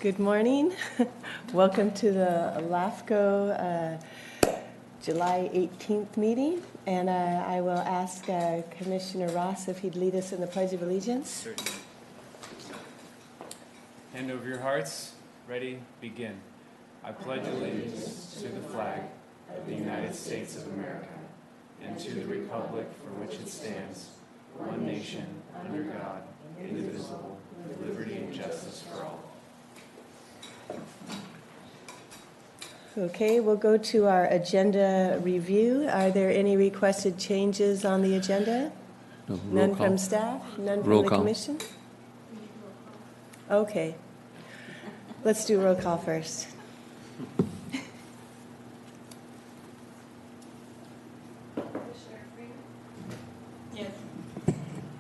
Good morning. Welcome to the LAFCo July 18th meeting. And I will ask Commissioner Ross if he'd lead us in the Pledge of Allegiance. Certainly. Hand over your hearts. Ready? Begin. I pledge allegiance to the flag of the United States of America and to the republic for which it stands, one nation, under God, indivisible, with liberty and justice for all. Okay, we'll go to our agenda review. Are there any requested changes on the agenda? No, None from staff? None from the commission? Okay. Let's do roll call first. Commissioner Freeman? Yes.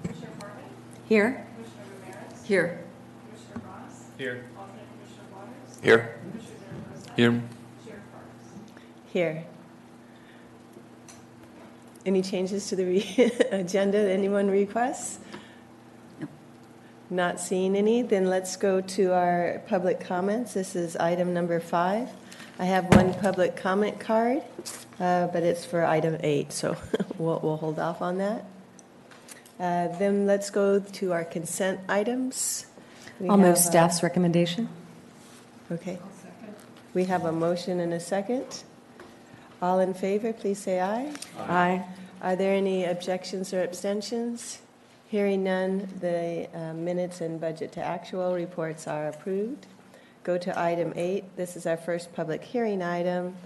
Commissioner Hartman? Here. Commissioner Ramirez? Here. Commissioner Ross? Here. Alternate Commissioner Waters? Here. Commissioner Zaragoza? Here. Chair Parks? Here. Any changes to the agenda that anyone requests? No. Not seeing any, then let's go to our public comments. This is item number 5. I have one public comment card, but it's for item 8, so we'll hold off on that. Then let's go to our consent items. I'll move staff's recommendation. Okay. We have a motion and a second. All in favor, please say aye. Aye. Are there any objections or abstentions? Hearing none, the minutes and budget to actual reports are approved. Go to item 8. This is our first public hearing item,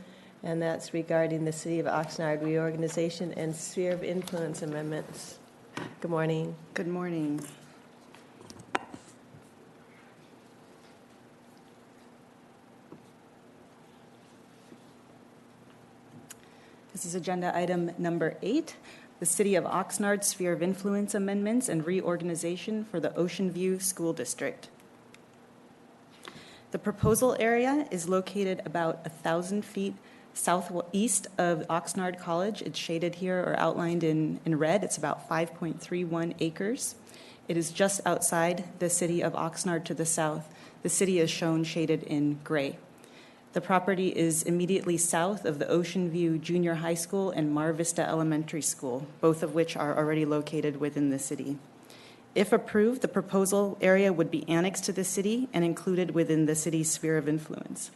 and that's regarding the City of Oxnard reorganization and sphere of influence amendments. Good morning. Good morning. This is agenda item number 8, the City of Oxnard Sphere of Influence Amendments and Reorganization for the Ocean View School District. The proposal area is located about 1,000 feet southeast of Oxnard College. It's shaded here or outlined in red. It's about 5.31 acres. It is just outside the City of Oxnard to the south. The city is shown shaded in gray. The property is immediately south of the Ocean View Junior High School and Mar Vista Elementary School, both of which are already located within the city. If approved, the proposal area would be annexed to the city and included within the city's sphere of influence.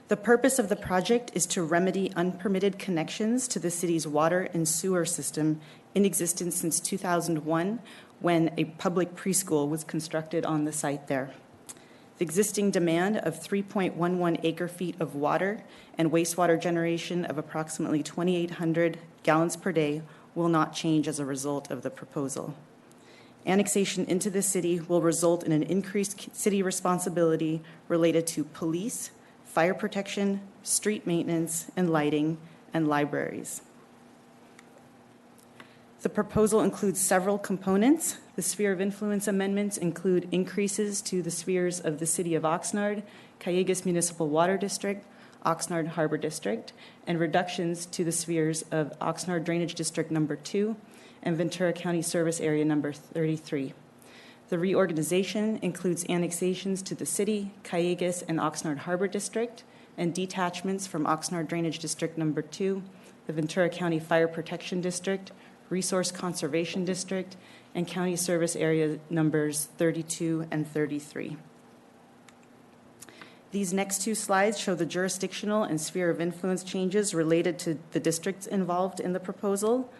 The purpose of the project is to remedy unpermitted connections to the city's water and sewer system in existence since 2001, when a public preschool was constructed on the site there. The existing demand of 3.11 acre-feet of water and wastewater generation of approximately 2,800 gallons per day will not change as a result of the proposal. Annexation into the city will result in an increased city responsibility related to police, fire protection, street maintenance and lighting, and libraries. The proposal includes several components. The sphere of influence amendments include increases to the spheres of the City of Oxnard, Calleguas Municipal Water District, Oxnard Harbor District, and reductions to the spheres of Oxnard Drainage District Number 2 and Ventura County Service Area Number 33. The reorganization includes annexations to the City, Calleguas, and Oxnard Harbor District, and detachments from Oxnard Drainage District Number 2, the Ventura County Fire Protection District, Resource Conservation District, and County Service Area Numbers 32 and 33. These next two slides show the jurisdictional and sphere of influence changes related to the districts involved in the proposal.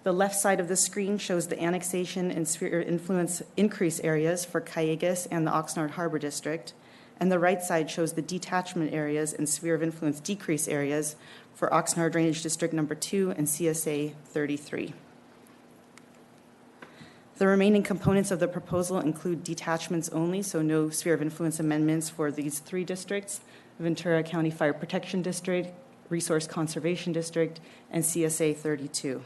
The left side of the screen shows the annexation and sphere of influence increase areas for Calleguas and the Oxnard Harbor District, and the right side shows the detachment areas and sphere of influence decrease areas for Oxnard Drainage District Number 2 and CSA 33. The remaining components of the proposal include detachments only, so no sphere of influence amendments for these 3 districts: Ventura County Fire Protection District, Resource Conservation District, and CSA 32.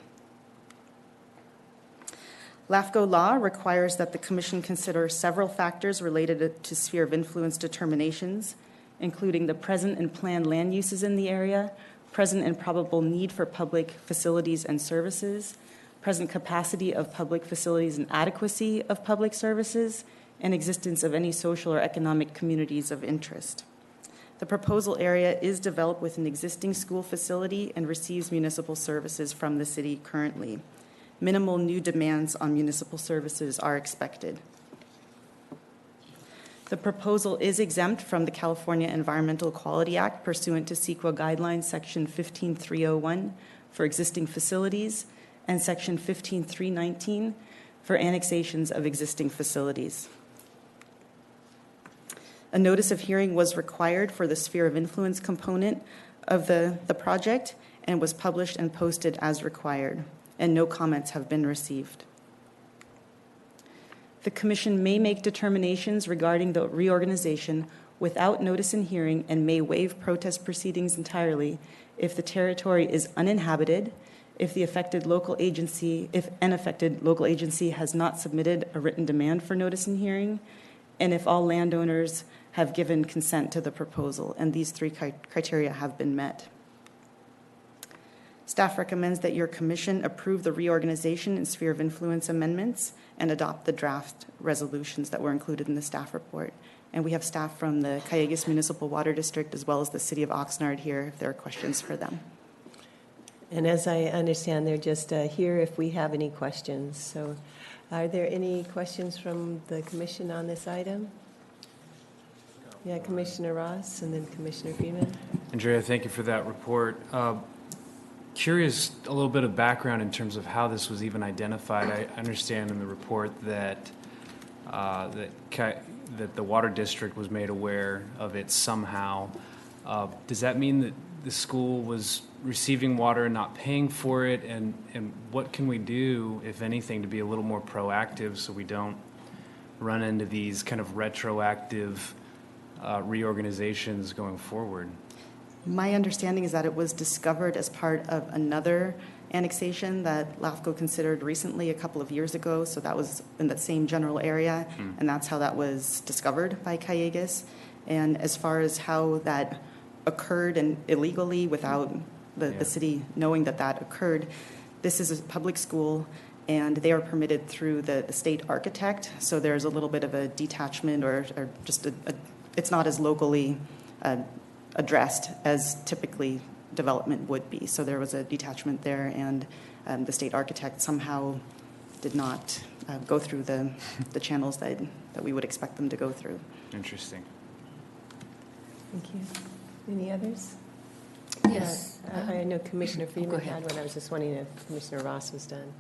LAFCo law requires that the Commission consider several factors related to sphere of influence determinations, including the present and planned land uses in the area, present and probable need for public facilities and services, present capacity of public facilities and adequacy of public services, and existence of any social or economic communities of interest. The proposal area is developed with an existing school facility and receives municipal services from the city currently. Minimal new demands on municipal services are expected. The proposal is exempt from the California Environmental Quality Act pursuant to CEQA Guidelines Section 15301 for existing facilities and Section 15319 for annexations of existing facilities. A notice of hearing was required for the sphere of influence component of the project and was published and posted as required, and no comments have been received. The Commission may make determinations regarding the reorganization without notice and hearing and may waive protest proceedings entirely if the territory is uninhabited, if an affected local agency has not submitted a written demand for notice and hearing, and if all landowners have given consent to the proposal, and these three criteria have been met. Staff recommends that your commission approve the reorganization and sphere of influence amendments and adopt the draft resolutions that were included in the staff report. And we have staff from the Calleguas Municipal Water District as well as the City of Oxnard here if there are questions for them. And as I understand, they're just here if we have any questions. So are there any questions from the commission on this item? Yeah, Commissioner Ross and then Commissioner Freeman. Andrea, thank you for that report. Curious a little bit of background in terms of how this was even identified. I understand in the report that that the water district was made aware of it somehow. Does that mean that the school was receiving water and not paying for it? And what can we do, if anything, to be a little more proactive so we don't run into these kind of retroactive reorganizations going forward? My understanding is that it was discovered as part of another annexation that LAFCo considered recently a couple of years ago. So that was in that same general area, and that's how that was discovered by Calleguas. And as far as how that occurred and illegally without the city knowing that that occurred, this is a public school and they are permitted through the state architect. So there's a little bit of a detachment or just it's not as locally addressed as typically development would be. So there was a detachment there, and the state architect somehow did not go through the channels that we would expect them to go through. Interesting. Thank you. Any others? Yes. I know Commissioner Freeman go ahead. had one. I was just wondering if Commissioner Ross was done.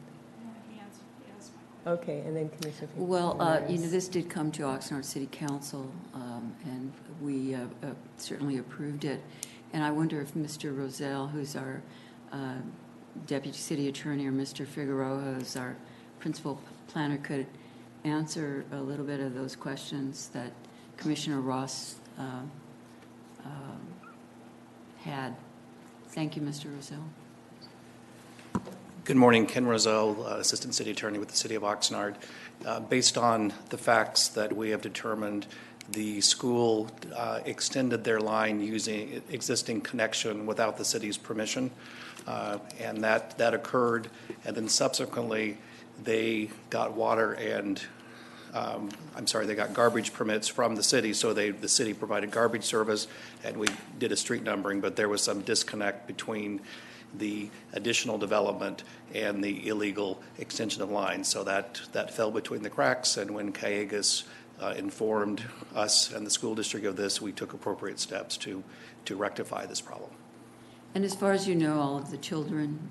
He answered my question. Okay, and then Commissioner Freeman. Well, this did come to Oxnard City Council, and we certainly approved it. And I wonder if Mr. Roselle, who's our Deputy City Attorney, or Mr. Figueroa, who's our Principal Planner, could answer a little bit of those questions that Commissioner Ross had. Thank you, Mr. Roselle. Good morning, Ken Roselle, Assistant City Attorney with the City of Oxnard. Based on the facts that we have determined, the school extended their line using existing connection without the city's permission, and that occurred. And then subsequently, they got water and they got garbage permits from the city. So the city provided garbage service, and we did a street numbering. But there was some disconnect between the additional development and the illegal extension of lines. So that fell between the cracks, and when Calleguas informed us and the school district of this, we took appropriate steps to rectify this problem. And as far as you know, all of the children,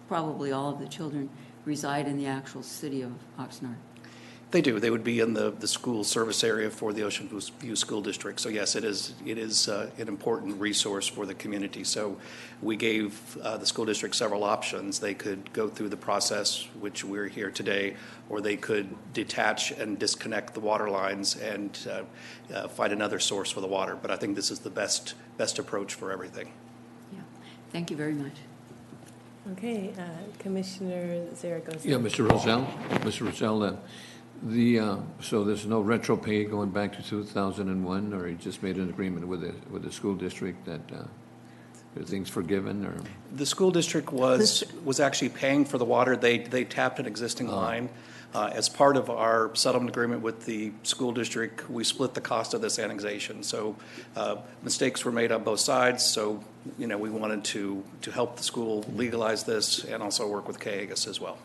probably all of the children, reside in the actual city of Oxnard. They do. They would be in the school service area for the Ocean View School District. So yes, it is an important resource for the community. So we gave the school district several options. They could go through the process, which we're here today, or they could detach and disconnect the water lines and find another source for the water. But I think this is the best approach for everything. Yeah. Thank you very much. Okay, Commissioner Zaragoza. Yeah, Mr. Rosell, so there's no retro pay going back to 2001, or you just made an agreement with the school district that everything's forgiven, or? The school district was actually paying for the water. They tapped an existing line, As part of our settlement agreement with the school district, we split the cost of this annexation. So mistakes were made on both sides. So, we wanted to help the school legalize this and also work with Cayugas as well.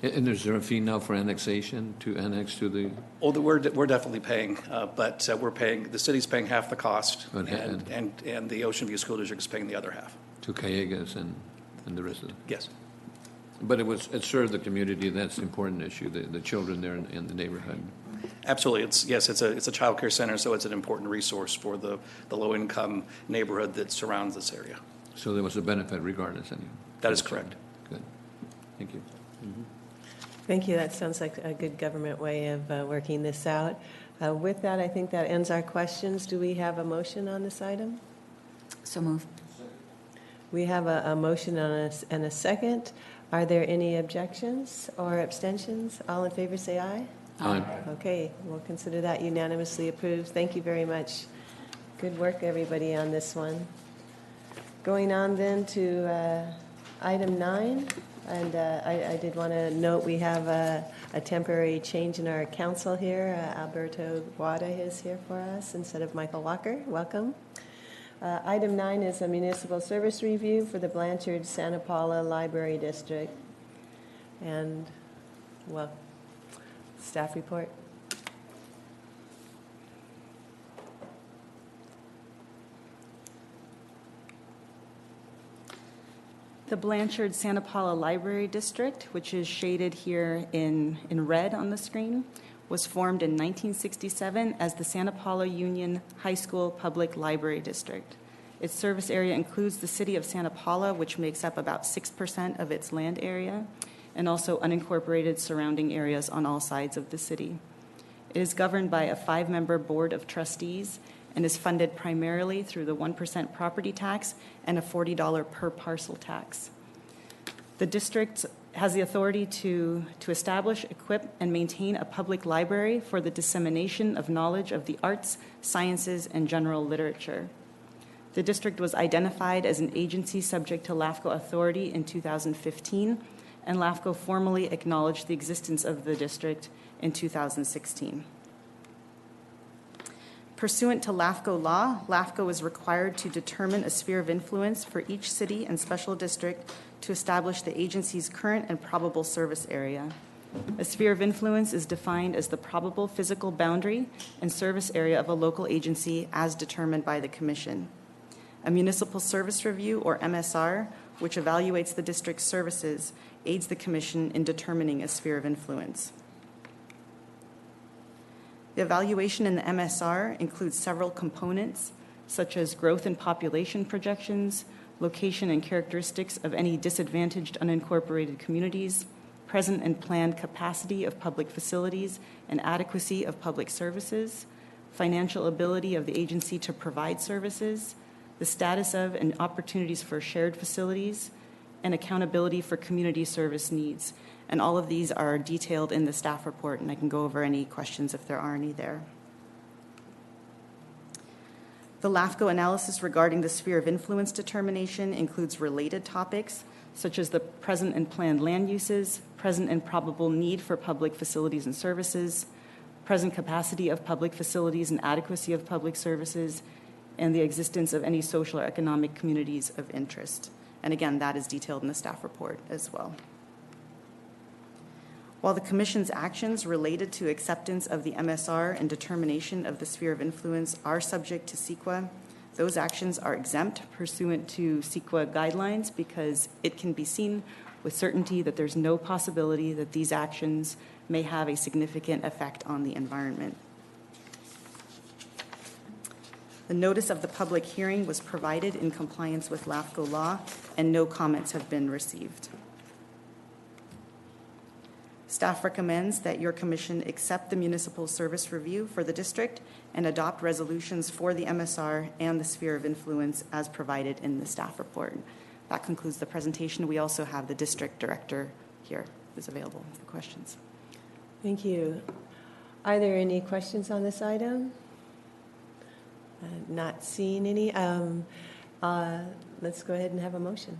And is there a fee now for annexation, to annex to the? Oh, we're definitely paying, but we're paying, the city's paying half the cost, and the Ocean View School District is paying the other half. To Cayugas and the rest of them? Yes. But it served the community. That's the important issue, the children there in the neighborhood. Absolutely. It's a child care center, so it's an important resource for the low-income neighborhood that surrounds this area. So there was a benefit regardless. That is correct. Good. Thank you. Thank you. That sounds like a good government way of working this out. With that, I think that ends our questions. Do we have a motion on this item? So moved. We have a motion and a second. Are there any objections or abstentions? All in favor say aye. Aye. Okay, we'll consider that unanimously approved. Thank you very much. Good work, everybody, on this one. Going on then to item 9. And I did want to note we have a temporary change in our council here. Alberto Guada is here for us instead of Michael Walker. Welcome. Item 9 is a municipal service review for the Blanchard Santa Paula Library District. And, well, staff report. The Blanchard Santa Paula Library District, which is shaded here in red on the screen, was formed in 1967 as the Santa Paula Union High School Public Library District. Its service area includes the city of Santa Paula, which makes up about 6% of its land area, and also unincorporated surrounding areas on all sides of the city. It is governed by a 5-member board of trustees and is funded primarily through the 1% property tax and a $40 per parcel tax. The district has the authority to establish, equip, and maintain a public library for the dissemination of knowledge of the arts, sciences, and general literature. The district was identified as an agency subject to LAFCo authority in 2015, and LAFCo formally acknowledged the existence of the district in 2016. Pursuant to LAFCo law, LAFCo is required to determine a sphere of influence for each city and special district to establish the agency's current and probable service area. A sphere of influence is defined as the probable physical boundary and service area of a local agency as determined by the Commission. A municipal service review, or MSR, which evaluates the district's services, aids the Commission in determining a sphere of influence. The evaluation in the MSR includes several components, such as growth and population projections, location and characteristics of any disadvantaged unincorporated communities, present and planned capacity of public facilities and adequacy of public services, financial ability of the agency to provide services, the status of and opportunities for shared facilities, and accountability for community service needs. And all of these are detailed in the staff report, and I can go over any questions if there are any there. The LAFCo analysis regarding the sphere of influence determination includes related topics, such as the present and planned land uses, present and probable need for public facilities and services, present capacity of public facilities and adequacy of public services, and the existence of any social or economic communities of interest. And again, that is detailed in the staff report as well. While the Commission's actions related to acceptance of the MSR and determination of the sphere of influence are subject to CEQA, those actions are exempt pursuant to CEQA guidelines because it can be seen with certainty that there's no possibility that these actions may have a significant effect on the environment. The notice of the public hearing was provided in compliance with LAFCo law, and no comments have been received. Staff recommends that your Commission accept the municipal service review for the district and adopt resolutions for the MSR and the sphere of influence as provided in the staff report. That concludes the presentation. We also have the district director here who's available for questions. Thank you. Are there any questions on this item? Not seeing any. Let's go ahead and have a motion.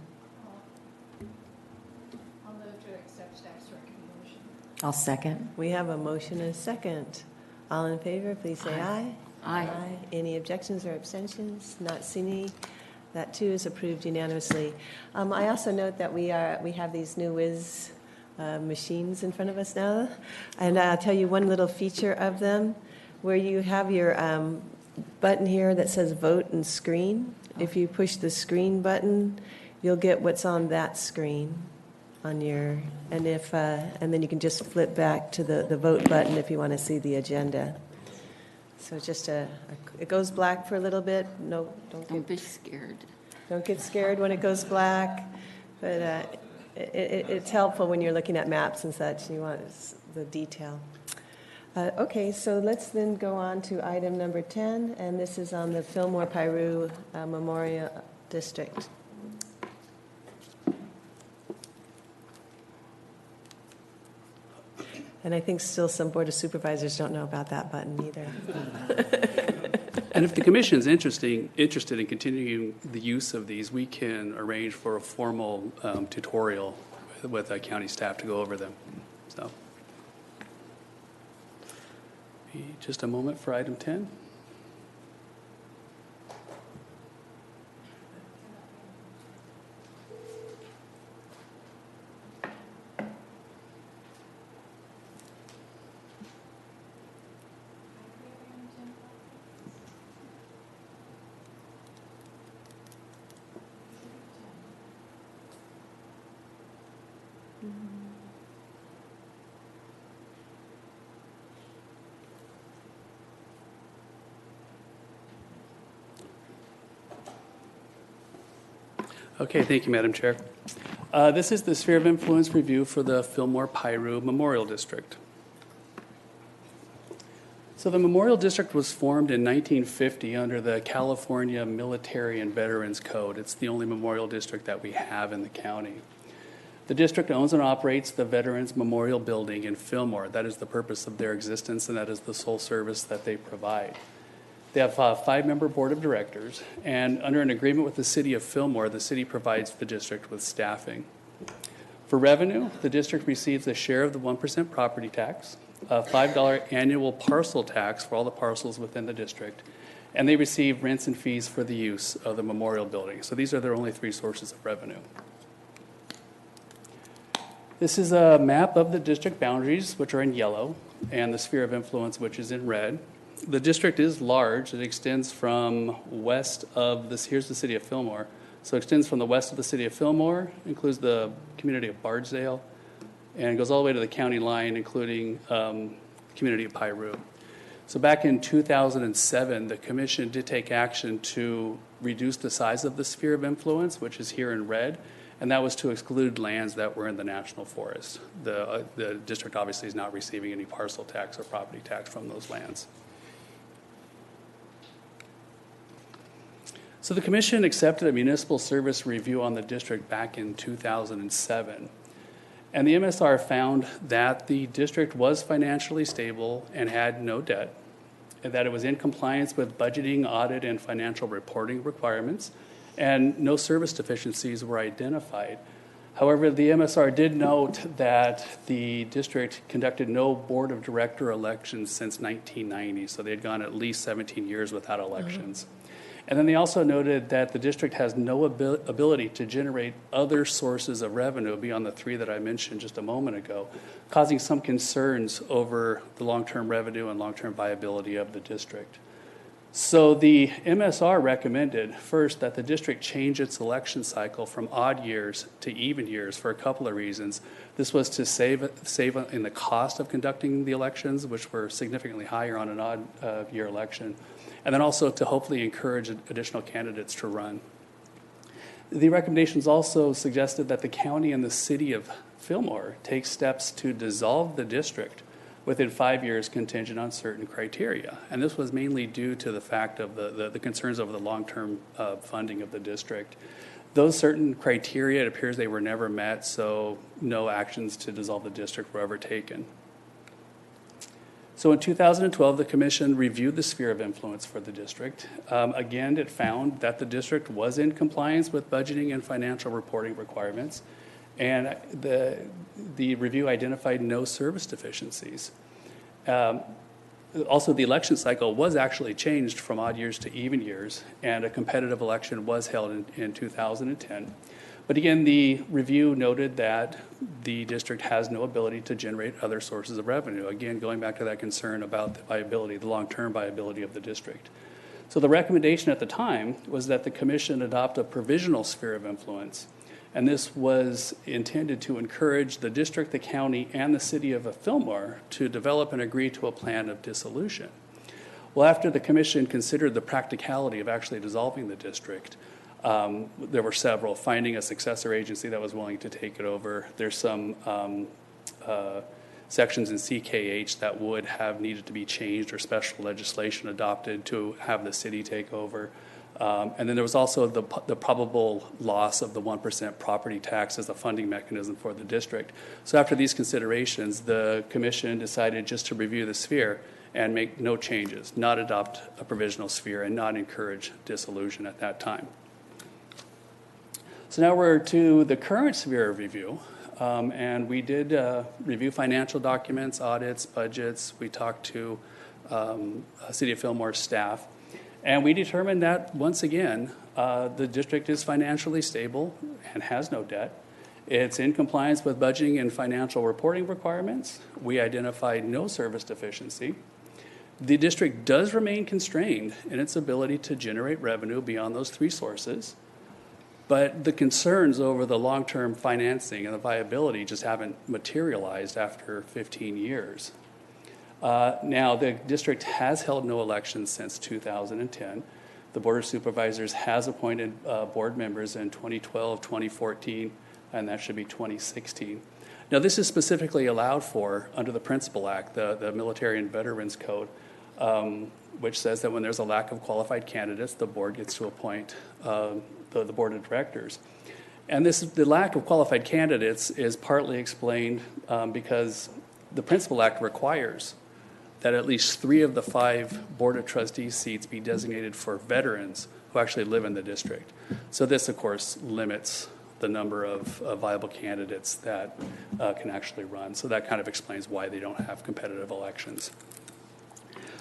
I'll move to accept staff's recommendation. I'll second. We have a motion and a second. All in favor, please say aye. Aye. Any objections or abstentions? Not seeing any. That too is approved unanimously. I also note that we have these new Whiz machines in front of us now, and I'll tell you one little feature of them, where you have your button here that says vote and screen. If you push the screen button, you'll get what's on that screen on your, and then you can just flip back to the vote button if you want to see the agenda. So just it goes black for a little bit. No, Don't be scared. don't get scared when it goes black, but it's helpful when you're looking at maps and such. You want the detail. Okay, so let's then go on to item number 10, and this is on the Fillmore-Piru Memorial District. And I think still some Board of Supervisors don't know about that button either. And if the commission's interested in continuing the use of these, we can arrange for a formal tutorial with county staff to go over them. So, just a moment for item 10. Okay, thank you, Madam Chair. This is the Sphere of Influence review for the Fillmore-Piru Memorial District. So the Memorial District was formed in 1950 under the California Military and Veterans Code. It's the only memorial district that we have in the county. The district owns and operates the Veterans Memorial Building in Fillmore. That is the purpose of their existence, and that is the sole service that they provide. They have a 5-member board of directors, and under an agreement with the city of Fillmore, the city provides the district with staffing. For revenue, the district receives a share of the 1% property tax, a $5 annual parcel tax for all the parcels within the district, and they receive rents and fees for the use of the memorial building. So these are their only 3 sources of revenue. This is a map of the district boundaries, which are in yellow, and the sphere of influence, which is in red. The district is large. It extends from west of this. Here's the city of Fillmore. So it extends from the west of the city of Fillmore, includes the community of Bardesdale, and goes all the way to the county line, including the community of Piru. So back in 2007, the commission did take action to reduce the size of the sphere of influence, which is here in red, and that was to exclude lands that were in the national forest. The district obviously is not receiving any parcel tax or property tax from those lands. So the commission accepted a municipal service review on the district back in 2007. And the MSR found that the district was financially stable and had no debt, and that it was in compliance with budgeting, audit, and financial reporting requirements, and no service deficiencies were identified. However, the MSR did note that the district conducted no board of director elections since 1990, so they had gone at least 17 years without elections. And then they also noted that the district has no ability to generate other sources of revenue beyond the 3 that I mentioned just a moment ago, causing some concerns over the long-term revenue and long-term viability of the district. So the MSR recommended, first, that the district change its election cycle from odd years to even years for a couple of reasons. This was to save in the cost of conducting the elections, which were significantly higher on an odd year election, and then also to hopefully encourage additional candidates to run. The recommendations also suggested that the county and the city of Fillmore take steps to dissolve the district within 5 years contingent on certain criteria. And this was mainly due to the fact of the concerns over the long-term funding of the district. Those certain criteria, it appears they were never met, so no actions to dissolve the district were ever taken. So in 2012, the commission reviewed the sphere of influence for the district. Again, it found that the district was in compliance with budgeting and financial reporting requirements, And the review identified no service deficiencies. Also, the election cycle was actually changed from odd years to even years, and a competitive election was held in 2010. But again, the review noted that the district has no ability to generate other sources of revenue. Again, going back to that concern about the viability, the long-term viability of the district. So the recommendation at the time was that the commission adopt a provisional sphere of influence. And this was intended to encourage the district, the county, and the city of Fillmore to develop and agree to a plan of dissolution. Well, after the commission considered the practicality of actually dissolving the district, there were several, finding a successor agency that was willing to take it over. There's some sections in CKH that would have needed to be changed or special legislation adopted to have the city take over. And then there was also the probable loss of the 1% property tax as a funding mechanism for the district. So after these considerations, the commission decided just to review the sphere and make no changes, not adopt a provisional sphere, and not encourage dissolution at that time. So now we're to the current sphere of review, and we did review financial documents, audits, budgets. We talked to City of Fillmore staff, and we determined that, once again, the district is financially stable and has no debt. It's in compliance with budgeting and financial reporting requirements. We identified no service deficiency. The district does remain constrained in its ability to generate revenue beyond those three sources. But the concerns over the long-term financing and the viability just haven't materialized after 15 years. Now, the district has held no elections since 2010. The Board of Supervisors has appointed board members in 2012, 2014, and that should be 2016. Now, this is specifically allowed for under the Principal Act, the Military and Veterans Code, which says that when there's a lack of qualified candidates, the board gets to appoint the board of directors. And the lack of qualified candidates is partly explained because the Principal Act requires that at least 3 of the 5 Board of Trustees seats be designated for veterans who actually live in the district. So this, of course, limits the number of viable candidates that can actually run. So that kind of explains why they don't have competitive elections.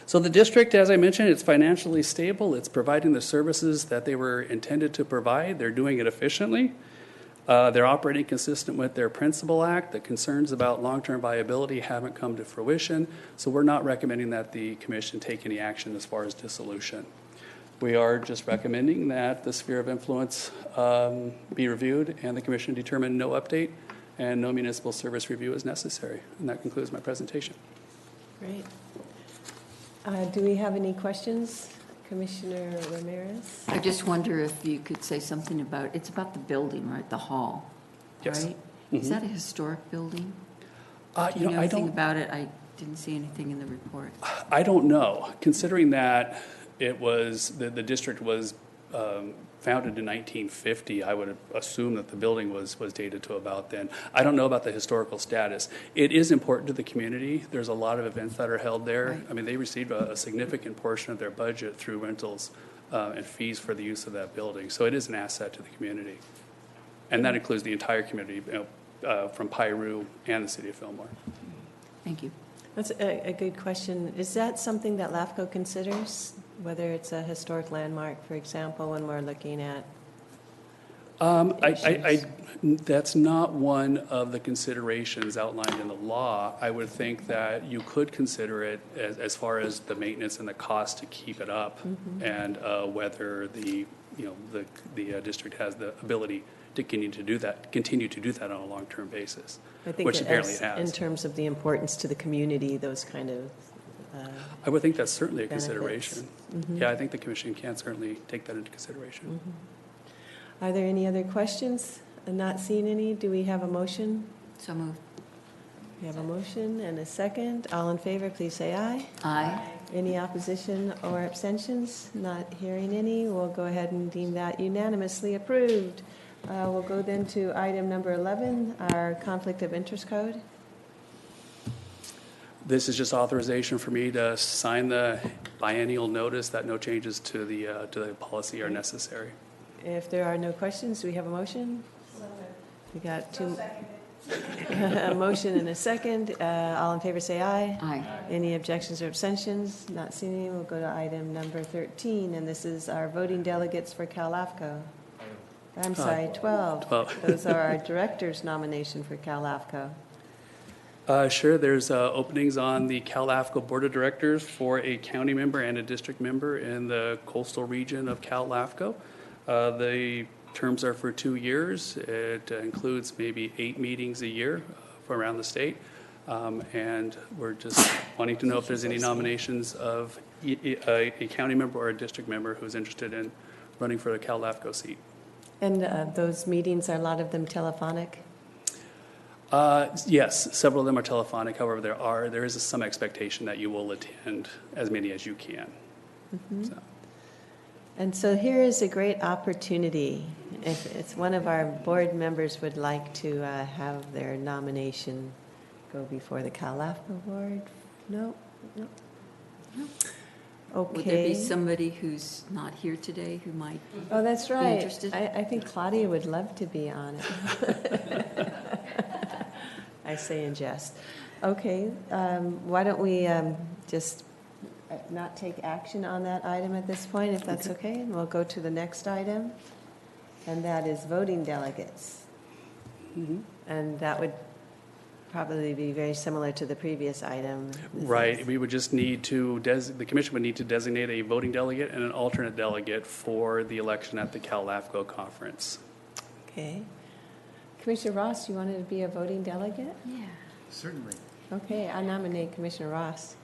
So the district, as I mentioned, it's financially stable. It's providing the services that they were intended to provide. They're doing it efficiently. They're operating consistent with their Principal Act. The concerns about long-term viability haven't come to fruition, so we're not recommending that the commission take any action as far as dissolution. We are just recommending that the sphere of influence be reviewed and the commission determine no update and no municipal service review is necessary. And that concludes my presentation. Great. Do we have any questions? Commissioner Ramirez? I just wonder if you could say something about, it's about the building, right, the hall, Yes. right? Is that a historic building? Do You you know know, anything about it? I didn't see anything in the report. I don't know, considering that it was, the district was founded in 1950, I would assume that the building was dated to about then. I don't know about the historical status. It is important to the community. There's a lot of events that are held there. Right. I mean, they receive a significant portion of their budget through rentals and fees for the use of that building. So it is an asset to the community. And that includes the entire community, from Piru and the City of Fillmore. Thank you. That's a good question. Is that something that LAFCo considers, whether it's a historic landmark, for example, when we're looking at That's not one of the considerations outlined in the law. I would think that you could consider it as far as the maintenance and the cost to keep it up, and whether the district has the ability to continue to do that on a long-term basis, I think which apparently it in has. terms of the importance to the community, those kind of I would think that's certainly a benefits. consideration. Yeah, I think the commission can certainly take that into consideration. Are there any other questions? I'm not seeing any. Do we have a motion? So moved. We have a motion and a second. All in favor, please say aye. Aye. Any opposition or abstentions? Not hearing any. We'll go ahead and deem that unanimously approved. We'll go then to item number 11, our conflict of interest code. This is just authorization for me to sign the biennial notice that no changes to the policy are necessary. If there are no questions, do we have a motion? We got a motion and a second. All in favor, say aye. Aye. Any objections or abstentions? Not seeing any, we'll go to item number 13, and this is our voting delegates for LAFCo. I'm sorry, 12. 12. Those are our director's nomination for LAFCo. Sure, there's openings on the LAFCo Board of Directors for a county member and a district member in the coastal region of LAFCo. The terms are for 2 years. It includes maybe 8 meetings a year from around the state. And we're just wanting to know if there's any nominations of a county member or a district member who's interested in running for the LAFCo seat. And those meetings, are a lot of them telephonic? Yes, several of them are telephonic. However, there is some expectation that you will attend as many as you can. Mm-hmm. So. And so here is a great opportunity. If it's one of our board members would like to have their nomination go before the LAFCo board? No? No? No. Okay. Would there be somebody who's not here today who might? Oh, that's right. interested? I think Claudia would love to be on it. I say in jest. Okay, why don't we just not take action on that item at this point, if that's okay? And we'll go to the next item, and that is voting delegates. Mm-hmm. And that would probably be very similar to the previous item. Right. We would just need to, the commission would need to designate a voting delegate and an alternate delegate for the election at the LAFCo conference. Okay. Commissioner Ross, you wanted to be a voting delegate? Yeah. Certainly. Okay, I nominate Commissioner Ross.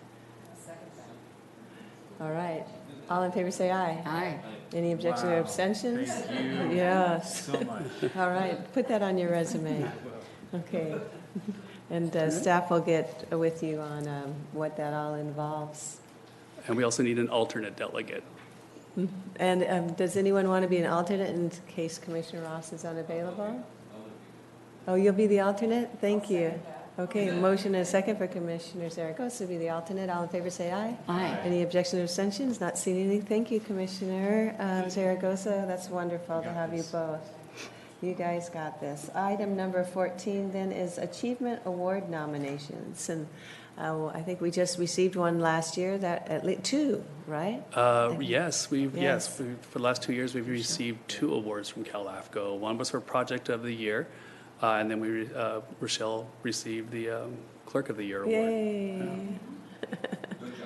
All right. All in favor say aye. Aye. Any objections or abstentions? Thank you Yes. so much. All right, put that on your resume. Okay. And staff will get with you on what that all involves. And we also need an alternate delegate. And does anyone want to be an alternate in case Commissioner Ross is unavailable? Oh, you'll be the alternate? Thank you. Okay, motion and a second for Commissioner Zaragoza to be the alternate. All in favor say aye. Aye. Any objections or abstentions? Not seeing any. Thank you, Commissioner Zaragoza. That's wonderful to have you both. You guys got this. Item number 14 then is Achievement Award nominations. And I think we just received one last year, that at least 2, right? Yes, for the last 2 years, we've received 2 awards from LAFCO. One was for Project of the Year, and then Rochelle received the Clerk of the Year award. Yay. Yeah.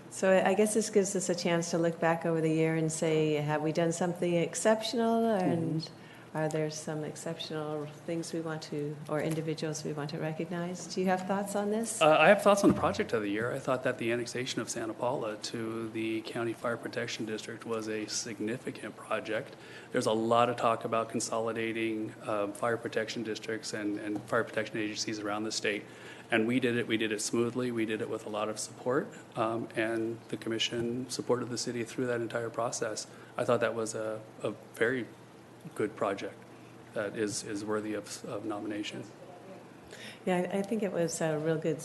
So I guess this gives us a chance to look back over the year and say, have we done something exceptional? And are there some exceptional things we want to, or individuals we want to recognize? Do you have thoughts on this? I have thoughts on the Project of the Year. I thought that the annexation of Santa Paula to the County Fire Protection District was a significant project. There's a lot of talk about consolidating fire protection districts and fire protection agencies around the state. And we did it smoothly. We did it with a lot of support, and the commission supported the city through that entire process. I thought that was a very good project that is worthy of nomination. Yeah, I think it was a real good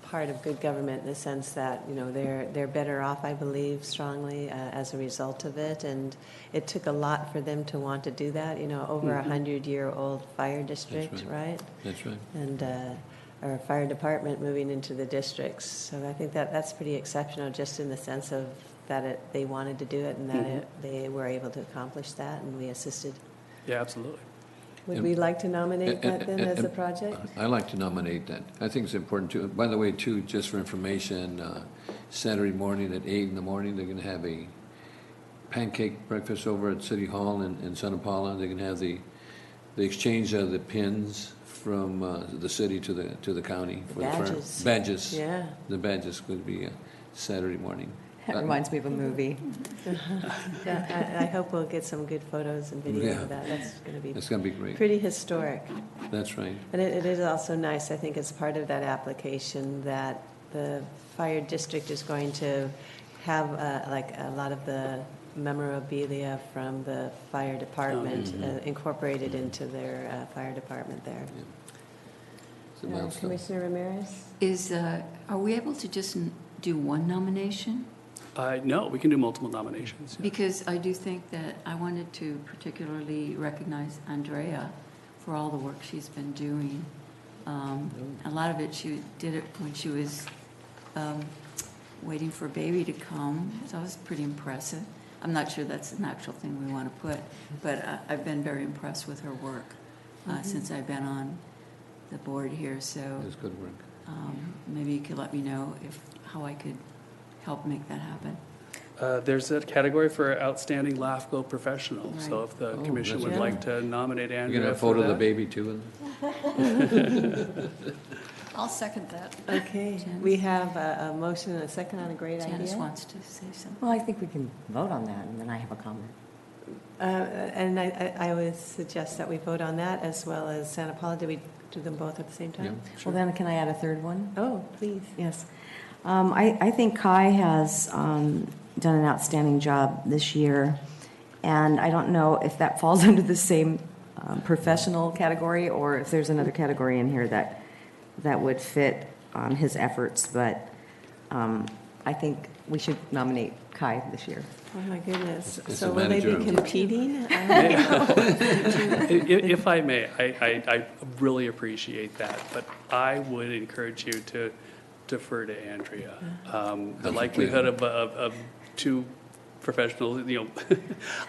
part of good government in the sense that, you know, they're better off, I believe, strongly as a result of it. And it took a lot for them to want to do that, you know, over a 100-year-old fire district, That's right? That's right. And our fire department moving into the districts. So I think that's pretty exceptional just in the sense of that they wanted to do it and that they were able to accomplish that, and we assisted. Yeah, absolutely. Would we like to nominate that then as a project? I like to nominate that. I think it's important too. By the way, too, just for information, Saturday morning at 8 in the morning, they're going to have a pancake breakfast over at City Hall in Santa Paula. They're going to have the exchange of the pins from the city to the county for Badges. the badges. Yeah. The badges could be Saturday morning. That reminds me of a movie. I hope we'll get some good photos and video of that. That's going to be It's going to be great. pretty historic. That's right. And it is also nice, I think, as part of that application that the fire district is going to have like a lot of the memorabilia from the fire department incorporated into their fire department there. It's a milestone. Commissioner Ramirez? Are we able to just do one nomination? No, we can do multiple nominations. Yeah. Because I do think that I wanted to particularly recognize Andrea for all the work she's been doing. A lot of it, she did it when she was waiting for a baby to come, so it was pretty impressive. I'm not sure that's an actual thing we want to put, but I've been very impressed with her work since I've been on the board here, so It's good work. maybe you could let me know how I could help make that happen. There's a category for outstanding LAFCo professional, so Right. if the Oh, commission that's would good. like to nominate You Andrea gonna have a for photo of the that. baby too? I'll second that. Okay, Janice? we have a motion and a second on a great Janice idea. wants to say something. Well, I think we can vote on that, and then I have a comment. And I would suggest that we vote on that as well as Santa Paula. Do we do them both at the same Yeah, time? sure. Well, then, can I add a third one? Oh, please. Yes. I think Kai has done an outstanding job this year, and I don't know if that falls under the same professional category or if there's another category in here that would fit his efforts, but I think we should nominate Kai this year. Oh, my goodness. It's So a will they be manager. competing? If I may, I really appreciate that, but I would encourage you to defer to Andrea. The likelihood of two professionals,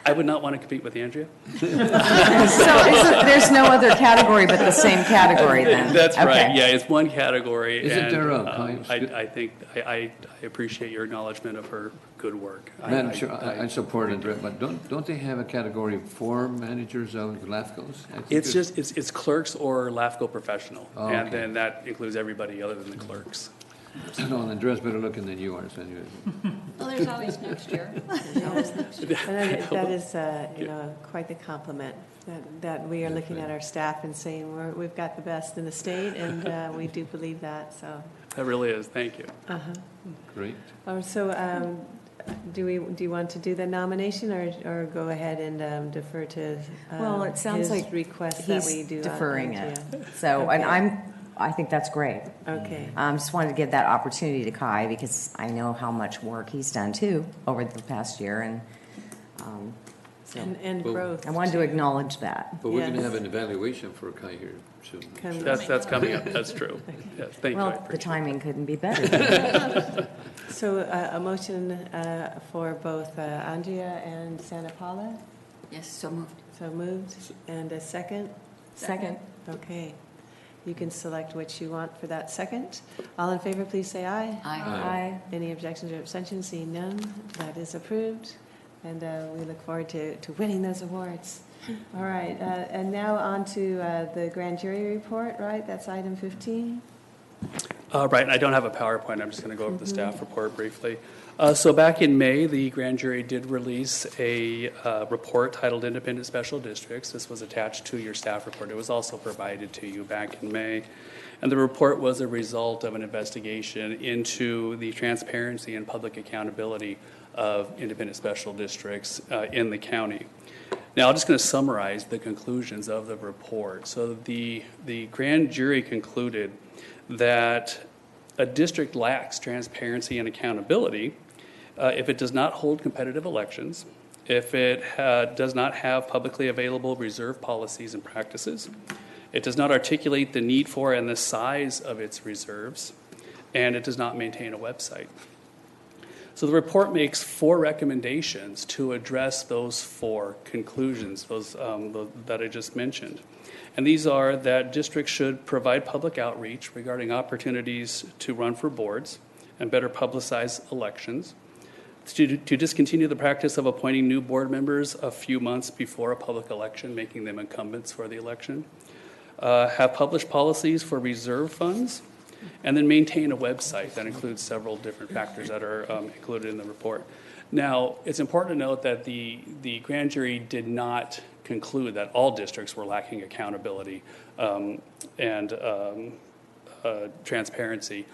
I would not want to compete with Andrea. So there's no other category but the same category then? That's Okay. right, yeah, it's one category. Isn't and, there a I think, I appreciate your acknowledgement of her good work. Madam Chair, I support Andrea, but don't they have a category for managers of LAFCOs? I think It's there's- just, it's clerks or LAFCO professional, Oh, and okay. then that includes everybody other than the clerks. No, Andrea's better looking than you are, so anyway. Well, there's always next year. And that is, quite the compliment, that we are looking at our staff and saying, we've got the best in the state, and we do believe that, so. That really is, thank you. Great. So, do you want to do the nomination, or go ahead and defer to Well, it sounds his like request that we He's do? on deferring it. Andrea? So, and Okay. I think that's great. Okay. Just wanted to give that opportunity to Kai because I know how much work he's done too over the past year, and so And Well, growth. I wanted to too. acknowledge that. But we're gonna Yes. have an evaluation for Kai here soon. Come- That's coming up, that's true. Yes, thank you, I Well, the appreciate it. timing couldn't be better. So a motion for both Andrea and Santa Paula? Yes, so moved. So moved. And a second? Second. Okay. You can select which you want for that second. All in favor, please say aye. Aye. Aye. Any objections or abstentions? Seeing none, that is approved. And we look forward to winning those awards. All right, and now on to the grand jury report, right? That's item 15. Right, and I don't have a PowerPoint, I'm just going to go over the staff report briefly. So back in May, the grand jury did release a report titled Independent Special Districts. This was attached to your staff report. It was also provided to you back in May. And the report was a result of an investigation into the transparency and public accountability of independent special districts in the county. Now, I'm just going to summarize the conclusions of the report. So the grand jury concluded that a district lacks transparency and accountability if it does not hold competitive elections, if it does not have publicly available reserve policies and practices, it does not articulate the need for and the size of its reserves, and it does not maintain a website. So the report makes 4 recommendations to address those 4 conclusions, those that I just mentioned. And these are that districts should provide public outreach regarding opportunities to run for boards and better publicize elections, to discontinue the practice of appointing new board members a few months before a public election, making them incumbents for the election, have published policies for reserve funds, and then maintain a website that includes several different factors that are included in the report. Now, it's important to note that the grand jury did not conclude that all districts were lacking accountability and transparency.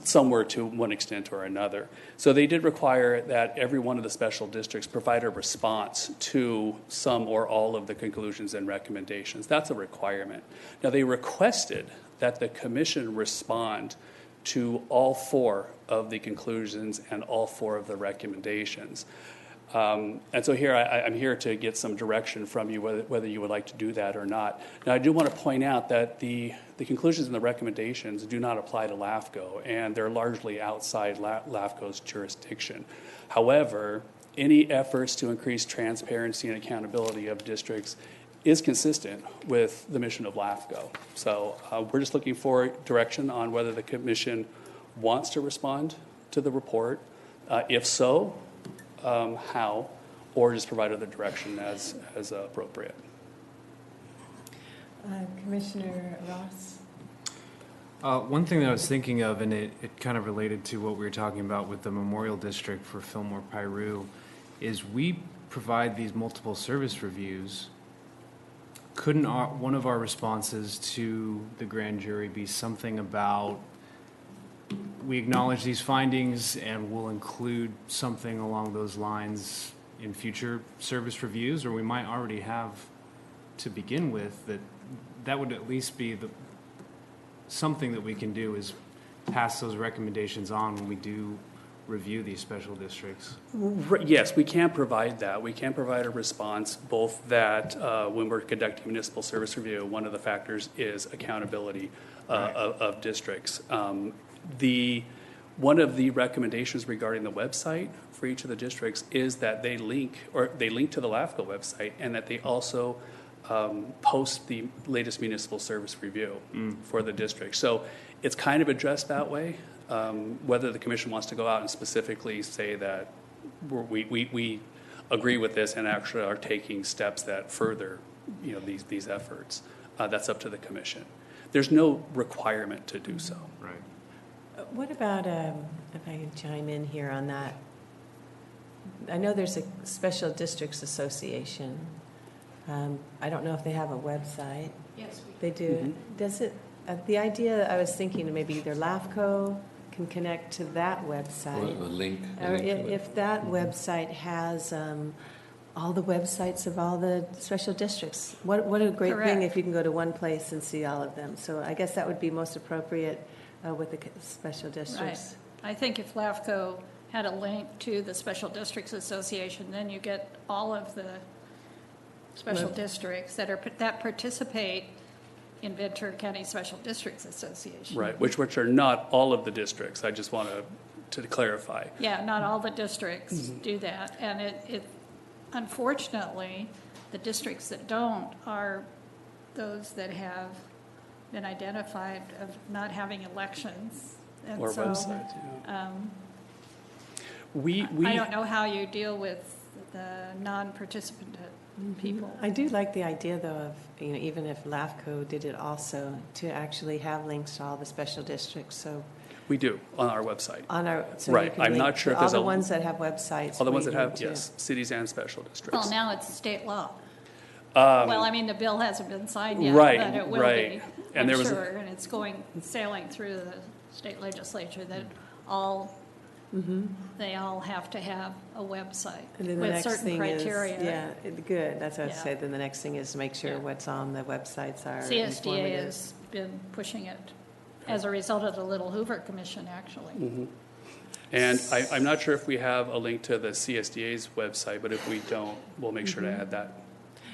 Some were to one extent or another. So they did require that every one of the special districts provide a response to some or all of the conclusions and recommendations. That's a requirement. Now, they requested that the commission respond to all 4 of the conclusions and all 4 of the recommendations. And so here, I'm here to get some direction from you whether you would like to do that or not. Now, I do want to point out that the conclusions and the recommendations do not apply to LAFCo, and they're largely outside LAFCo's jurisdiction. However, any efforts to increase transparency and accountability of districts is consistent with the mission of LAFCo. So we're just looking for direction on whether the commission wants to respond to the report. If so, how, or just provide other direction as appropriate. Commissioner Ross? One thing that I was thinking of, and it kind of related to what we were talking about with the Memorial District for Fillmore Piru, is we provide these multiple service reviews. Couldn't one of our responses to the grand jury be something about, we acknowledge these findings and we'll include something along those lines in future service reviews, or we might already have to begin with, that would at least be something that we can do, is pass those recommendations on when we do review these special districts. Yes, we can provide that. We can provide a response, both that when we're conducting municipal service review, one of the factors is accountability of districts. One of the recommendations regarding the website for each of the districts is that they link to the LAFCo website, and that they also post the latest municipal service review for the district. So it's kind of addressed that way. Whether the commission wants to go out and specifically say that we agree with this and actually are taking steps that further, these efforts, that's up to the commission. There's no requirement to do so. Right. What about, if I can chime in here on that, I know there's a Special Districts Association. I don't know if they have a website. Yes, They do. Mm-hmm. Does it, the idea, I was thinking maybe either LAFCo can connect to that Or website. a link. Or if that website has all the websites of all the special districts. What a great thing Correct. if you can go to one place and see all of them. So I guess that would be most appropriate with the special districts. Right. I think if LAFCO had a link to the Special Districts Association, then you get all of the special Well- districts that participate in Ventura County Special Districts Association. Right, which are not all of the districts. I just want to clarify. Yeah, not all the districts do that. And it unfortunately, the districts that don't are those that have been identified of not having elections. And Or so, websites, I don't know how you deal with the non-participant people. I do like the idea, though, of, even if LAFCO did it also, to actually have links to all the special districts, so we do on our website. on our, so Right. you can I'm link not sure if all there's the a- ones that have websites. All the ones we that have, need to- yes, cities and special districts. Well, now it's state law. Well, I mean, the bill hasn't been signed yet, Right, but it will right. be, And I'm there was- sure. And it's sailing through the state legislature that they all have to have a website And then the with next certain thing is, criteria. yeah, good, that's what I Yeah. said, then the next thing is to make sure Yeah. what's on the websites are CSDA informative. has been pushing it as a result of the Little Hoover Commission, actually. And I'm not sure if we have a link to the CSDA's website, but if we don't, we'll make sure to add that.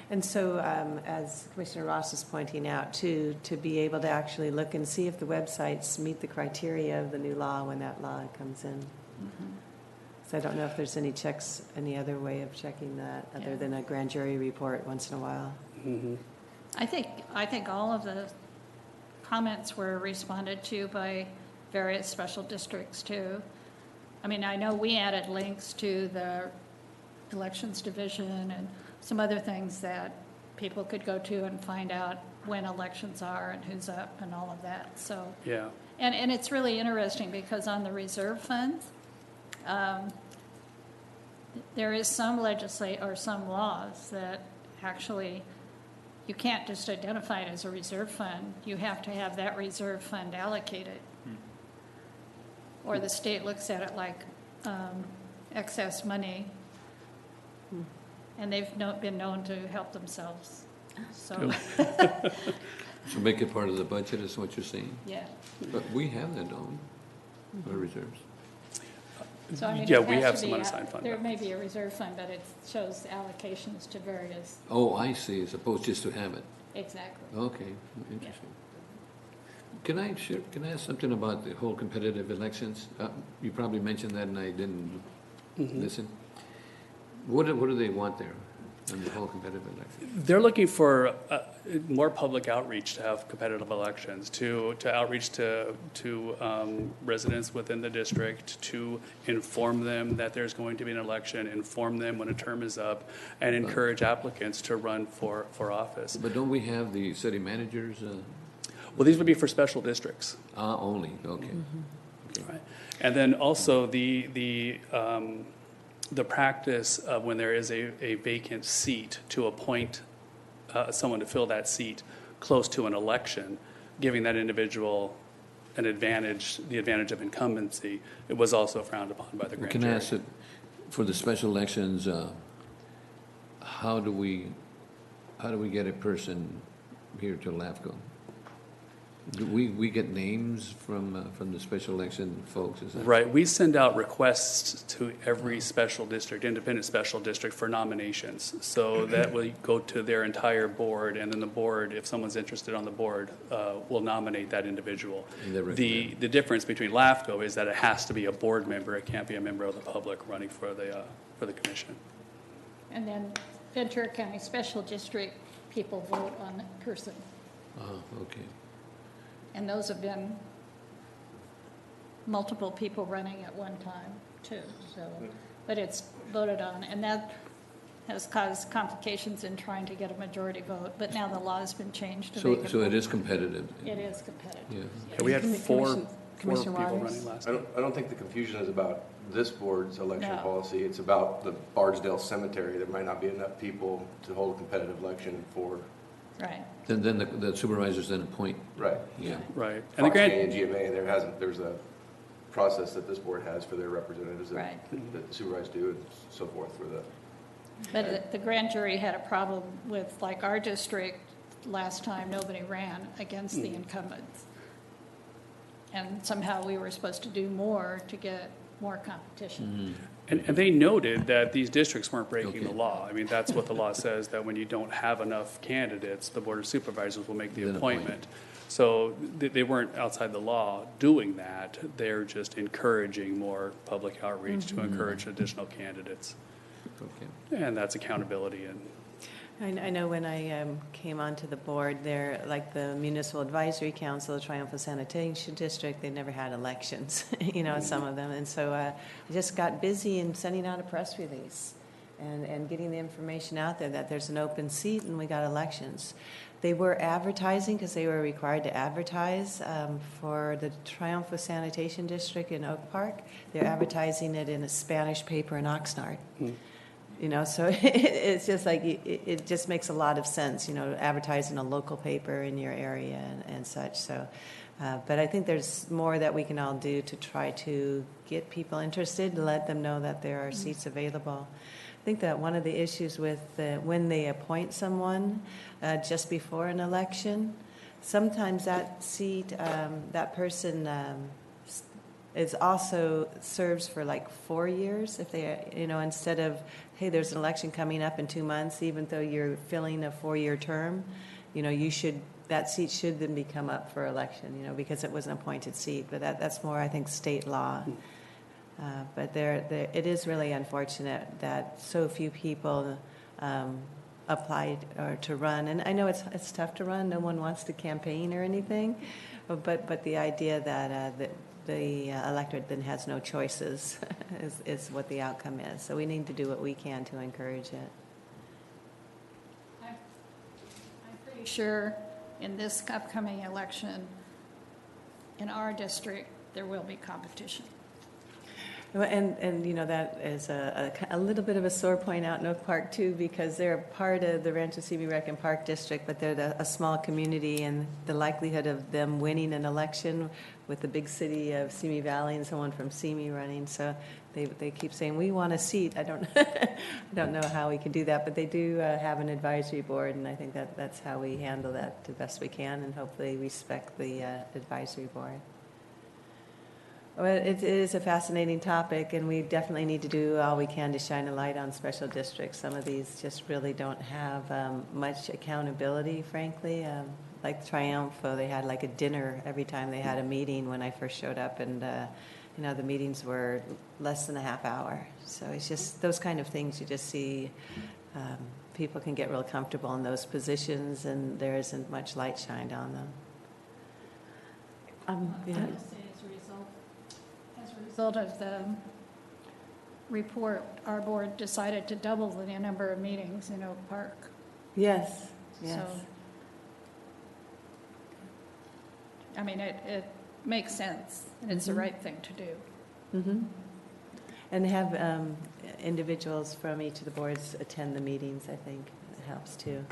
And so, as Commissioner Ross is pointing out, too, to be able to actually look and see if the websites meet the criteria of the new law when that law comes in. So I don't know if there's any any other way of checking that, other Yeah. than a grand jury report once in a while. I think all of the comments were responded to by various special districts too. I mean, I know we added links to the elections division and some other things that people could go to and find out when elections are and who's up and all of that, so. Yeah. And it's really interesting because on the reserve funds, there is some some laws that actually, you can't just identify it as a reserve fund. You have to have that reserve fund allocated. Or the state looks at it like excess money. And they've been known to help themselves. So, So make it part of the budget is what you're saying? yeah. But we have that, don't we? Our reserves. So I mean, Yeah, it we has have to some be, unassigned fund there may balance. be a reserve fund, but it shows allocations to various, Oh, I see, as opposed just to have it. exactly. Okay, interesting. Can I ask something about the whole competitive elections? You probably mentioned that and I didn't listen. What do they want there on the whole competitive election? They're looking for more public outreach to have competitive elections, to outreach to residents within the district, to inform them that there's going to be an election, inform them when a term is up, and encourage applicants to run for office. But don't we have the city managers? Well, these would be for special districts. Only, okay. Right. And then also the practice of when there is a vacant seat to appoint someone to fill that seat close to an election, giving that individual an advantage, the advantage of incumbency, it was also frowned upon by the grand Can jury. I ask it, for the special elections, how do we get a person here to LAFCo? Do we get names from the special election folks? Is that Right, we send out requests to every special district, independent special district for nominations. So that will go to their entire board, and then the board, if someone's interested on the board, will nominate that individual. And they recommend. The difference between LAFCo is that it has to be a board member, it can't be a member of the public running for the commission. And then Ventura County Special District, people vote on the person. Okay. And those have been multiple people running at one time, too, so, but it's voted on, and that has caused complications in trying to get a majority vote, but now the law has been changed to make it. So it is competitive? It is competitive. Yeah. Yeah, we had four Commissioner people Waters? running last I time. don't think the confusion is about this board's election No. policy. It's about the Bardsdale Cemetery. There might not be enough people to hold a competitive election for, Right. Then the supervisors then appoint, right. yeah. Right. And the Fox grand, Canyon GMA, there's a process that this board has for their representatives Right. that the supervisors do and so forth for the, But the grand jury had a problem with, like, our district, last time, nobody ran against the incumbents. And somehow we were supposed to do more to get more competition. and they noted that these districts weren't breaking the Okay. law. I mean, that's what the law says, that when you don't have enough candidates, the board of supervisors will make the Then appoint. appointment. So they weren't outside the law doing that. They're just encouraging more public outreach to encourage additional candidates. Okay. And that's accountability and I know when I came onto the board there, like the Municipal Advisory Council, the Triumphant Sanitation District, they never had elections, some of them. And so I just got busy in sending out a press release and getting the information out there that there's an open seat and we got elections. They were advertising because they were required to advertise for the Triumphant Sanitation District in Oak Park. They're advertising it in a Spanish paper in Oxnard. So it's just like, it just makes a lot of sense, advertising a local paper in your area and such. So, but I think there's more that we can all do to try to get people interested, to let them know that there are seats available. I think that one of the issues with when they appoint someone just before an election, sometimes that seat, that person is also serves for like 4 years if they, instead of, hey, there's an election coming up in 2 months, even though you're filling a 4-year term, that seat should then become up for election, because it was an appointed seat. But that's more, I think, state law. But it is really unfortunate that so few people applied or to run. And I know it's tough to run. No one wants to campaign or anything. But the idea that the electorate then has no choices is what the outcome is. So we need to do what we can to encourage it. I'm pretty sure in this upcoming election, in our district, there will be competition. Well, and that is a little bit of a sore point out in Oak Park too, because they're part of the Rancho Simi Rec and Park District, but they're a small community, and the likelihood of them winning an election with the big city of Simi Valley and someone from Simi running, so they keep saying, we want a seat. I don't know how we can do that, but they do have an advisory board, and I think that's how we handle that the best we can, and hopefully respect the advisory board. Well, it is a fascinating topic, and we definitely need to do all we can to shine a light on special districts. Some of these just really don't have much accountability, frankly. Like Triumpho, they had like a dinner every time they had a meeting when I first showed up, and the meetings were less than a half hour. So it's just those kind of things you just see. People can get real comfortable in those positions, and there isn't much light shined on them. Yeah. As a result of the report, our board decided to double the number of meetings in Oak Park. Yes. So, I mean, it makes sense, and it's the right thing to do. Mm-hmm. And have individuals from each of the boards attend the meetings, I think. It helps too.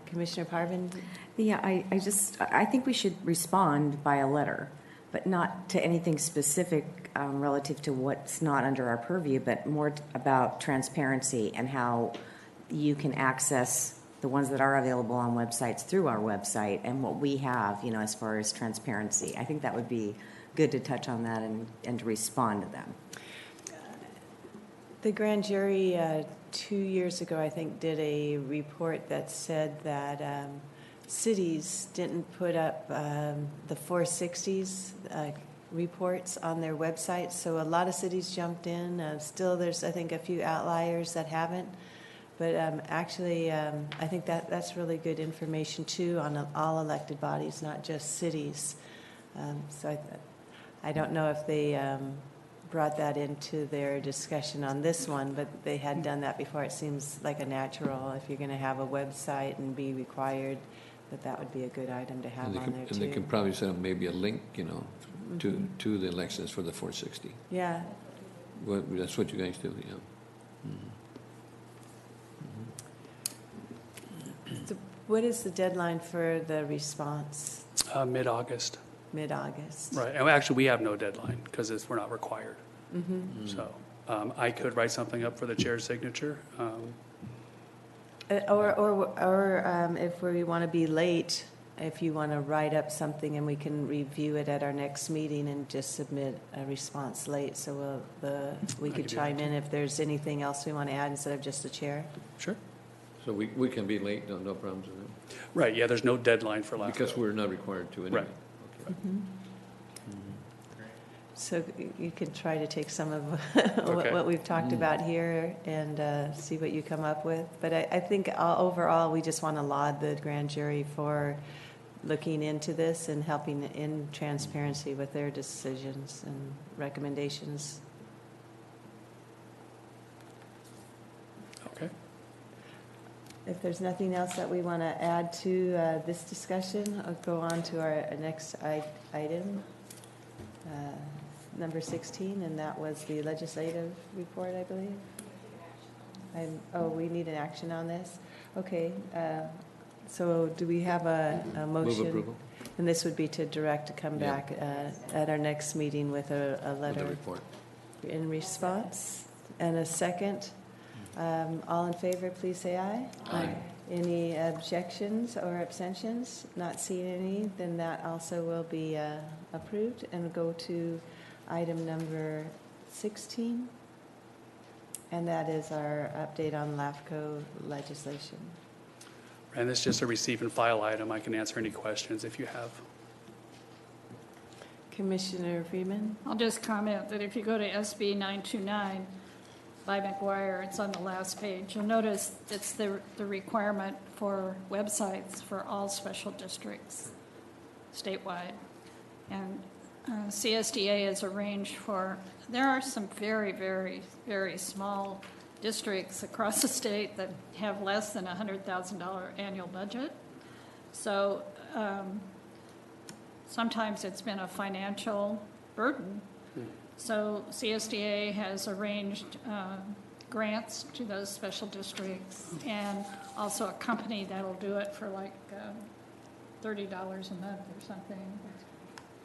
Commissioner Parvin? Yeah, I think we should respond by a letter, but not to anything specific relative to what's not under our purview, but more about transparency and how you can access the ones that are available on websites through our website and what we have, as far as transparency. I think that would be good to touch on that and to respond to them. The grand jury 2 years ago, I think, did a report that said that cities didn't put up the 460s reports on their websites, so a lot of cities jumped in. Still, there's, I think, a few outliers that haven't. But actually, I think that's really good information, too, on all elected bodies, not just cities. So I don't know if they brought that into their discussion on this one, but they had done that before. It seems like a natural, if you're going to have a website and be required, that would be a good item to have on there, too. And they can probably set up maybe a link, to the elections for the 460. Yeah. Well, that's what you guys do, yeah. So what is the deadline for the response? Mid-August. Mid-August. Right, and actually, we have no deadline because we're not required. Mm-hmm. So I could write something up for the chair's signature. Or if we want to be late, if you want to write up something and we can review it at our next meeting and just submit a response late, so we could chime in if there's anything else we want to add instead of just the chair. Sure. So we can be late, no problems with that? Right, yeah, there's no deadline for LAFCo. Because we're not required to anyway. Right. Okay. Mm-hmm. So you can try to take some of what we've talked about here and see what you come up with. But I think overall, we just want to laud the grand jury for looking into this and helping in transparency with their decisions and recommendations. Okay. If there's nothing else that we want to add to this discussion, I'll go on to our next item. Number 16, and that was the legislative report, I believe. We need an action on this? Okay, so do we have a motion? Move approval. And this would be to direct to come back at our next meeting with a letter. With a report. In response. And a second. All in favor, please say aye. Aye. Any objections or abstentions? Not seeing any, then that also will be approved. And go to item number 16, and that is our update on LAFCo legislation. And it's just a receive and file item. I can answer any questions if you have. Commissioner Freeman? I'll just comment that if you go to SB 929 by McGuire, it's on the last page. You'll notice it's the requirement for websites for all special districts statewide. And CSDA is arranged for, there are some very, very, very small districts across the state that have less than $100,000 annual budget. So sometimes it's been a financial burden. So CSDA has arranged grants to those special districts and also a company that'll do it for like $30 a month or something.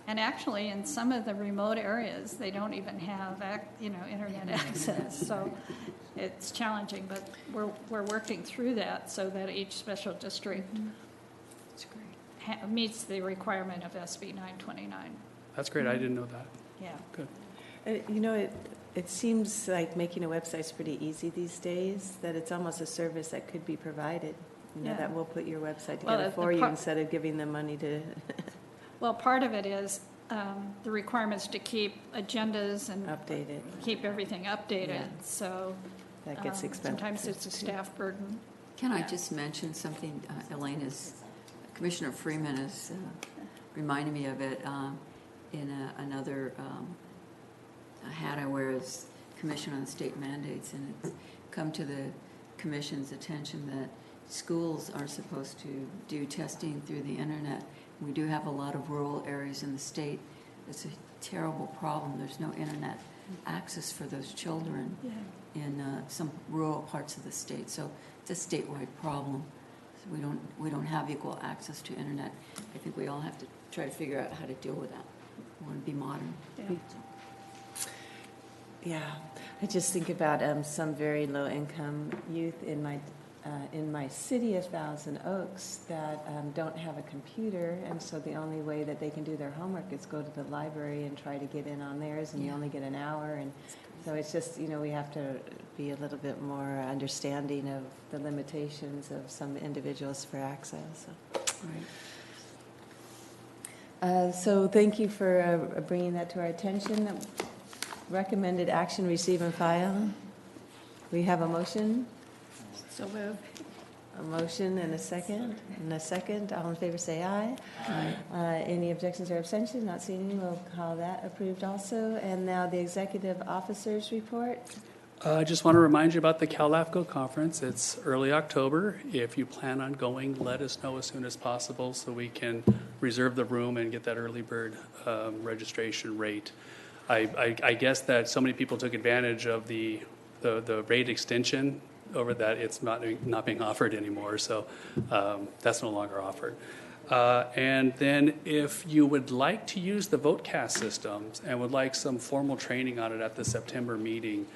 And actually, in some of the remote areas, they don't even have, internet access. So it's challenging, but we're working through that so that each special district meets the requirement of SB 929. That's great. I didn't know that. Yeah. Good. It seems like making a website's pretty easy these days, that it's almost a service that could be provided, Yeah. that we'll put your website Well, together the for you pro- instead of giving them money to, Well, part of it is the requirements to keep agendas and update it. keep everything updated, Yeah. so. That gets expensive. Sometimes it's a staff burden. Can I just mention something? Elaine Commissioner Freeman is reminding me of it in another hat I wear as Commissioner on State Mandates, and it's come to the Commission's attention that schools are supposed to do testing through the internet. We do have a lot of rural areas in the state. It's a terrible problem. There's no internet access for those children in some rural parts of the state. So it's a statewide problem. So we don't have equal access to internet. I think we all have to try to figure out how to deal with that. We want to be modern. Yeah. Yeah, I just think about some very low-income youth in my city of Thousand Oaks that don't have a computer, and so the only way that they can do their homework is go to the library and try to get in on theirs, and you only get an hour, and so it's just, we have to be a little bit more understanding of the limitations of some individuals for access. Right. So thank you for bringing that to our attention. Recommended action, receive and file. We have a motion. So move. A motion and a second. And a second. All in favor say aye. Aye. Any objections or abstentions? Not seeing any. We'll call that approved also. And now the executive officers report. I just want to remind you about the LAFCo conference. It's early October. If you plan on going, let us know as soon as possible so we can reserve the room and get that early bird registration rate. I guess that so many people took advantage of the rate extension over that it's not being offered anymore, so that's no longer offered. And then if you would like to use the VoteCast systems and would like some formal training on it at the September meeting,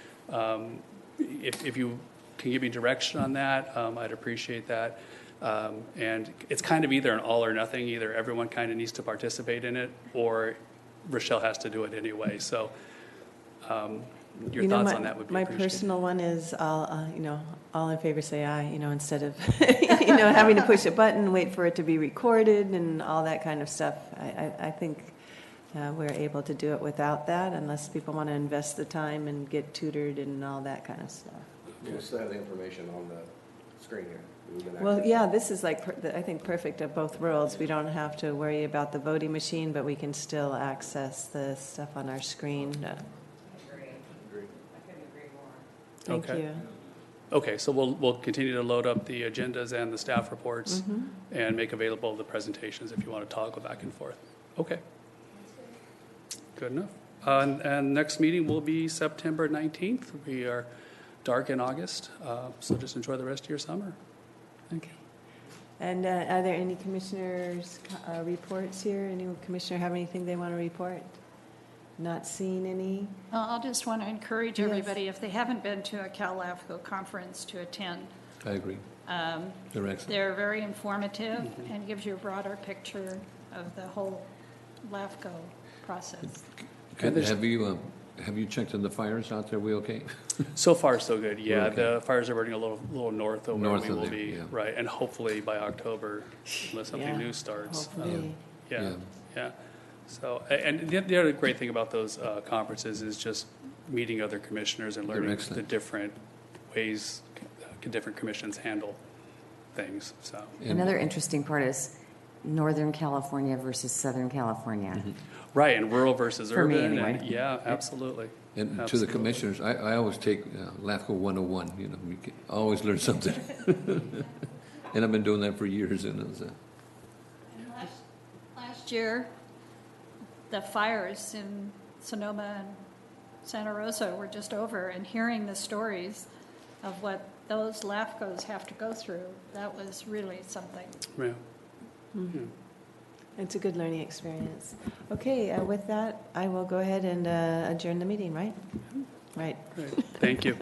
if you can give me direction on that, I'd appreciate that. And it's kind of either an all or nothing. Either everyone kind of needs to participate in it, or Rochelle has to do it anyway. So your thoughts on that would be my appreciated. personal one is all in favor say aye, instead of having to push a button, wait for it to be recorded and all that kind of stuff. I think we're able to do it without that, unless people want to invest the time and get tutored and all that kind of stuff. We'll still have the information on the screen here. Well, yeah, this is I think perfect of both worlds. We don't have to worry about the voting machine, but we can still access the stuff on our screen. Thank you. Okay, so we'll continue to load up the agendas and the staff reports and make available the presentations if you want to toggle back and forth. Okay. Good enough. And next meeting will be September 19th. We are dark in August, so just enjoy the rest of your summer. Okay. And are there any commissioners' reports here? Any commissioner have anything they want to report? Not seeing any? I'll just want to encourage Yes. everybody, if they haven't been to a LAFCo conference, to attend. I agree. They're excellent. They're very informative and gives you a broader picture of the whole LAFCO process. Have you checked on the fires out there? We okay? So far, so good. Yeah, Okay. the fires are burning a little north of where North we of will there, be, yeah. right? And hopefully by October, unless something Yeah, new starts. hopefully. Yeah. So, and the other great thing about those conferences is just meeting other commissioners and They're learning the excellent. different ways different commissions handle things. So, And- Another interesting part is Northern California versus Southern California. right, and rural versus For me, urban. anyway. And yeah, absolutely. And to the Absolutely. commissioners, I always take LAFCO 101, we can always learn something. And I've been doing that for years, and it's, Last year, the fires in Sonoma and Santa Rosa were just over, and hearing the stories of what those LAFCOs have to go through, that was really something. Yeah. It's a good learning experience. Okay, with that, I will go ahead and adjourn the meeting, right? Right. Great. Thank you.